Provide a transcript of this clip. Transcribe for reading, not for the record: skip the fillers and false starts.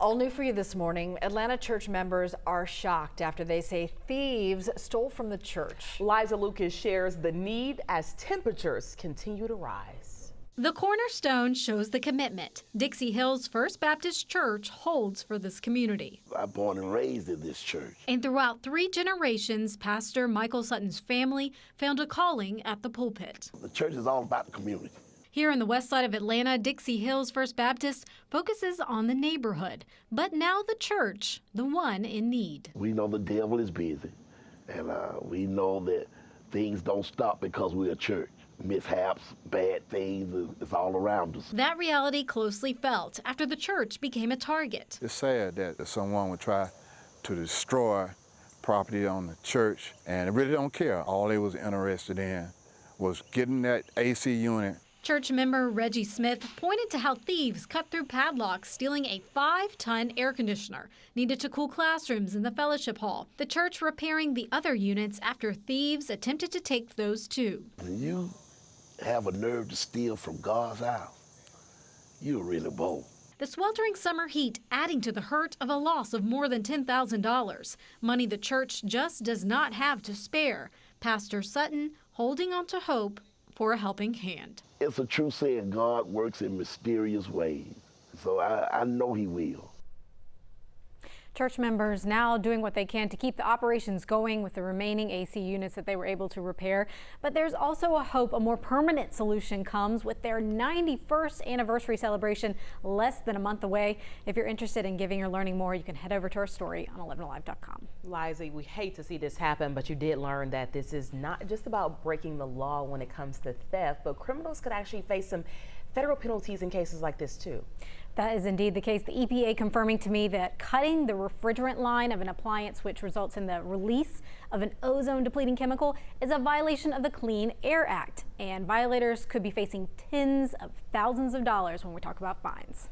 All new for you this morning. Atlanta church members are shocked after they say thieves stole from the church. Liza Lucas shares the need as temperatures continue to rise. The cornerstone shows the commitment Dixie Hill's First Baptist Church holds for this community. I'm born and raised in this church. And throughout 3 generations, Pastor Michael Sutton's family found a calling at the pulpit. The church is all about the community. Here in the west side of Atlanta, Dixie Hill's First Baptist focuses on the neighborhood. But now the church, the one in need. We know the devil is busy, and we know that things don't stop because we're a church. Mishaps, bad things, it's all around us. That reality closely felt after the church became a target. It's sad that someone would try to destroy property on the church and really don't care. All they was interested in was getting that AC unit. Church member Reggie Smith pointed to how thieves cut through padlocks, stealing a 5-ton air conditioner needed to cool classrooms in the fellowship hall. The church repairing the other units after thieves attempted to take those too. When you have a nerve to steal from God's house, you're really bold. The sweltering summer heat adding to the hurt of a loss of more than $10,000, money the church just does not have to spare. Pastor Sutton holding on to hope for a helping hand. It's a true saying, God works in mysterious ways, so I know he will. Church members now doing what they can to keep the operations going with the remaining AC units that they were able to repair. But there's also a hope a more permanent solution comes with their 91st anniversary celebration less than a month away. If you're interested in giving or learning more, you can head over to our story on 11alive.com. Liza, we hate to see this happen, but you did learn that this is not just about breaking the law when it comes to theft, but criminals could actually face some federal penalties in cases like this too. That is indeed the case. The EPA confirming to me that cutting the refrigerant line of an appliance, which results in the release of an ozone-depleting chemical, is a violation of the Clean Air Act. And violators could be facing tens of thousands of dollars when we talk about fines.